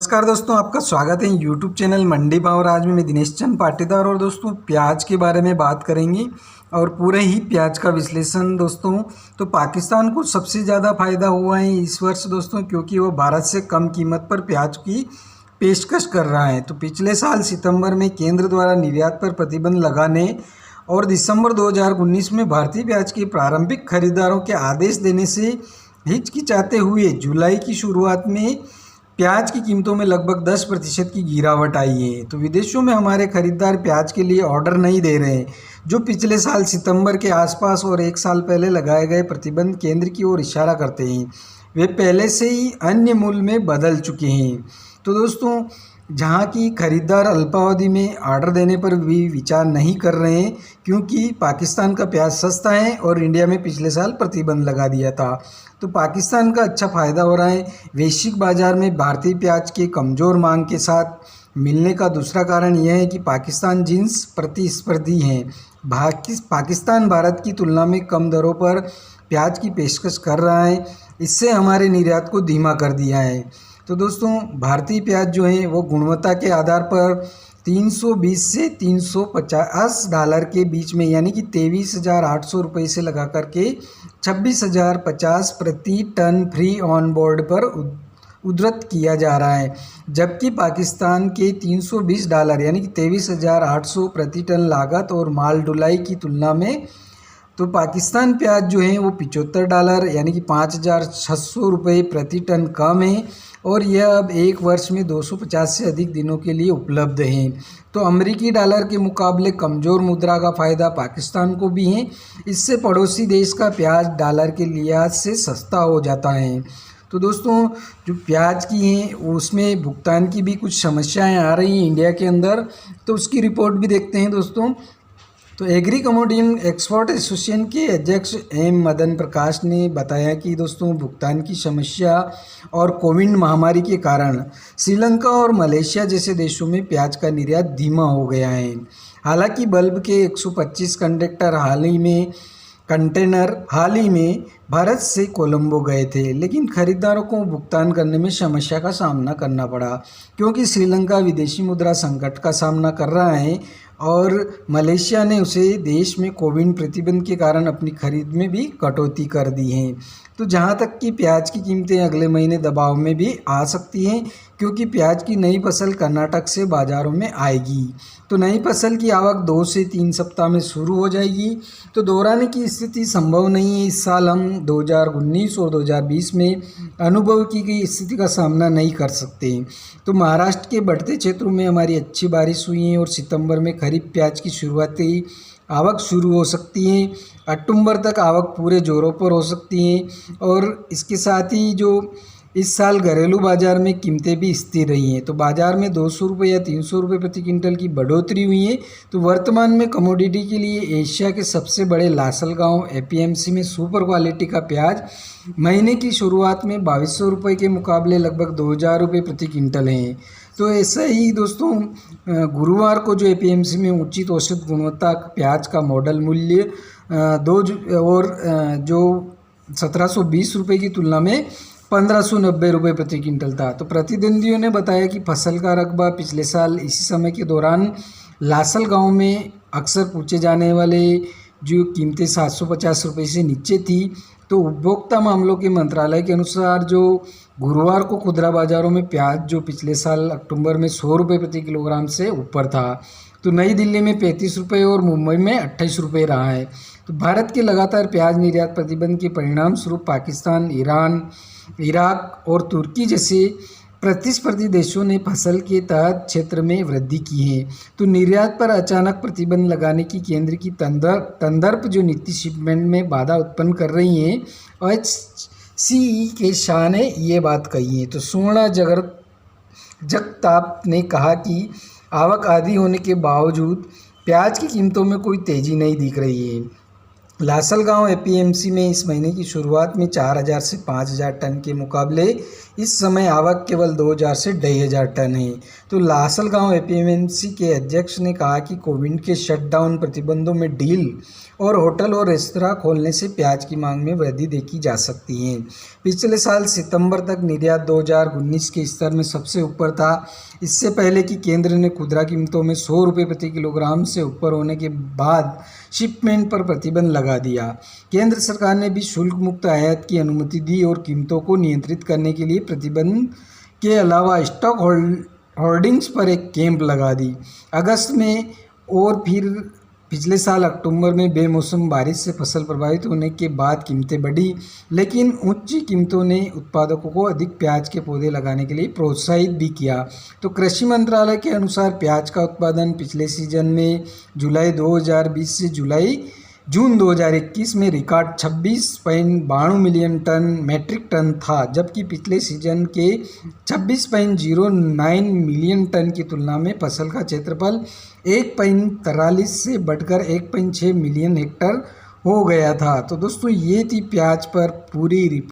नमस्कार दोस्तों, आपका स्वागत है यूट्यूब चैनल मंडी भाव। और आज मैं दिनेश चंद पाटीदार और दोस्तों प्याज के बारे में बात करेंगे और पूरे ही प्याज का विश्लेषण। दोस्तों तो पाकिस्तान को सबसे ज़्यादा फायदा हुआ है इस वर्ष दोस्तों, क्योंकि वो भारत से कम कीमत पर प्याज की पेशकश कर रहा है। तो पिछले साल सितंबर में केंद्र द्वारा निर्यात पर प्रतिबंध लगाने और दिसंबर 2019 में भारतीय प्याज के प्रारंभिक खरीदारों के आदेश देने से हिचकिचाते हुए जुलाई की शुरुआत में प्याज की कीमतों में लगभग 10% की गिरावट आई है। तो विदेशों में हमारे खरीदार प्याज के लिए ऑर्डर नहीं दे रहे हैं, जो पिछले साल सितंबर के आसपास और एक साल पहले लगाए गए प्रतिबंध केंद्र की ओर इशारा करते हैं। वे पहले से ही अन्य मूल्य में बदल चुके हैं। तो दोस्तों जहां की खरीदार अल्पावधि में ऑर्डर देने पर भी विचार नहीं कर रहे हैं, क्योंकि पाकिस्तान का प्याज सस्ता है और इंडिया में पिछले साल प्रतिबंध लगा दिया था। तो पाकिस्तान का अच्छा फ़ायदा हो रहा है। वैश्विक बाज़ार में भारतीय प्याज के कमज़ोर मांग के साथ मिलने का दूसरा कारण यह है कि पाकिस्तान जिन्स प्रतिस्पर्धी हैं। पाकिस्तान भारत की तुलना में कम दरों पर प्याज की पेशकश कर रहा है। इससे हमारे निर्यात को धीमा कर दिया है। तो दोस्तों भारतीय प्याज जो है वो गुणवत्ता के आधार पर 320 से $350 के बीच में, यानी कि 23,800 रुपये से लगा करके 26,050 प्रति टन फ्री ऑन बोर्ड पर उद्धृत किया जा रहा है। जबकि पाकिस्तान के $320 यानी कि 23,800 प्रति टन लागत और माल ढुलाई की तुलना में तो पाकिस्तान प्याज जो है वो $75 यानी कि 5,600 रुपये प्रति टन कम है, और यह अब एक वर्ष में 250 से अधिक दिनों के लिए उपलब्ध हैं। तो अमेरिकी डॉलर के मुकाबले कमज़ोर मुद्रा का फ़ायदा पाकिस्तान को भी है। इससे पड़ोसी देश का प्याज डॉलर के लिहाज से सस्ता हो जाता है। तो दोस्तों जो प्याज की हैं उसमें भुगतान की भी कुछ समस्याएं आ रही हैं इंडिया के अंदर, तो उसकी रिपोर्ट भी देखते हैं दोस्तों। तो एग्री कमोडिटी एक्सपोर्ट एसोसिएशन के अध्यक्ष एम मदन प्रकाश ने बताया कि दोस्तों भुगतान की समस्या और कोविड महामारी के कारण श्रीलंका और मलेशिया जैसे देशों में प्याज का निर्यात धीमा हो गया है। हालांकि बल्ब के 125 कंटेनर हाल ही में भारत से कोलंबो गए थे, लेकिन खरीदारों को भुगतान करने में समस्या का सामना करना पड़ा, क्योंकि श्रीलंका विदेशी मुद्रा संकट का सामना कर रहा है और मलेशिया ने उसे देश में कोविड प्रतिबंध के कारण अपनी खरीद में भी कटौती कर दी है। तो जहां तक कि प्याज की कीमतें अगले महीने दबाव में भी आ सकती हैं, क्योंकि प्याज की नई फसल कर्नाटक से बाज़ारों में आएगी। तो नई फसल की आवक 2 से 3 सप्ताह में शुरू हो जाएगी। तो दोहराने की स्थिति संभव नहीं है। इस साल हम 2019 और 2020 में अनुभव की गई स्थिति का सामना नहीं कर सकते। तो महाराष्ट्र के बढ़ते क्षेत्रों में हमारी अच्छी बारिश हुई है और सितंबर में खरीफ प्याज की शुरुआती आवक शुरू हो सकती है। अक्टूबर तक आवक पूरे जोरों पर हो सकती है। और इसके साथ ही जो इस साल घरेलू बाज़ार में कीमतें भी स्थिर रही हैं। तो बाज़ार में 200 रुपये या 300 रुपये प्रति क्विंटल की बढ़ोतरी हुई है। तो वर्तमान में कमोडिटी के लिए एशिया के सबसे बड़े लासलगांव एपीएमसी में सुपर क्वालिटी का प्याज महीने की शुरुआत में 2200 रुपये के मुकाबले लगभग 2000 रुपये प्रति क्विंटल हैं। तो ऐसा ही दोस्तों गुरुवार को जो एपीएमसी में उचित औसत गुणवत्ता प्याज का मॉडल मूल्य जो 1720 रुपये की तुलना में 1590 रुपये प्रति क्विंटल था। तो प्रतिद्वंदियों ने बताया कि फसल का रकबा पिछले साल इसी समय के दौरान लासल गांव में अक्सर पूछे जाने वाले जो कीमतें 750 रुपये से नीचे थी। तो उपभोक्ता मामलों के मंत्रालय के अनुसार जो गुरुवार को खुदरा बाज़ारों में प्याज जो पिछले साल अक्टूबर में 100 रुपये प्रति किलोग्राम से ऊपर था। तो नई दिल्ली में 35 रुपये और मुंबई में 28 रुपये रहा है। तो भारत के लगातार प्याज निर्यात प्रतिबंध के परिणाम स्वरूप पाकिस्तान, ईरान, इराक और तुर्की जैसे प्रतिस्पर्धी देशों ने फसल के तहत क्षेत्र में वृद्धि की है। तो निर्यात पर अचानक प्रतिबंध लगाने की केंद्र की तंदर्प जो नीति शिपमेंट में बाधा उत्पन्न कर रही है। एचसीई के शाह ने ये बात कही है। तो सुवर्णा जगताप ने कहा कि आवक आधी होने के बावजूद प्याज की कीमतों में कोई तेज़ी नहीं दिख रही है। लासलगांव एपीएमसी में इस महीने की शुरुआत में 4000 से 5000 टन के मुकाबले इस समय आवक केवल 2000 से 2500 टन है। तो लासलगांव एपीएमसी के अध्यक्ष ने कहा कि कोविड के शटडाउन प्रतिबंधों में ढील और होटल और रेस्तरां खोलने से प्याज की मांग में वृद्धि देखी जा सकती है। पिछले साल सितंबर तक निर्यात 2019 के स्तर में सबसे ऊपर था। इससे पहले कि केंद्र ने खुदरा कीमतों में 100 रुपये प्रति किलोग्राम से ऊपर होने के बाद शिपमेंट पर प्रतिबंध लगा दिया। केंद्र सरकार ने भी शुल्क मुक्त आयात की अनुमति दी और कीमतों को नियंत्रित करने के लिए प्रतिबंध के अलावा स्टॉक होल्डिंग्स पर एक कैंप लगा दी। अगस्त में और फिर पिछले साल अक्टूबर में बेमौसम बारिश से फसल प्रभावित होने के बाद कीमतें बढ़ी, लेकिन उच्च कीमतों ने उत्पादकों को अधिक प्याज के पौधे लगाने के लिए प्रोत्साहित भी किया। तो कृषि मंत्रालय के अनुसार प्याज का उत्पादन पिछले सीजन में जुलाई 2020 से जून 2021 में रिकॉर्ड 26.92 मिलियन मैट्रिक टन था, जबकि पिछले सीजन के 26.09 मिलियन टन की तुलना में फसल का क्षेत्रफल 1.43 से बढ़कर 1.6 मिलियन हेक्टेयर हो गया था। तो दोस्तों ये थी प्याज पर पूरी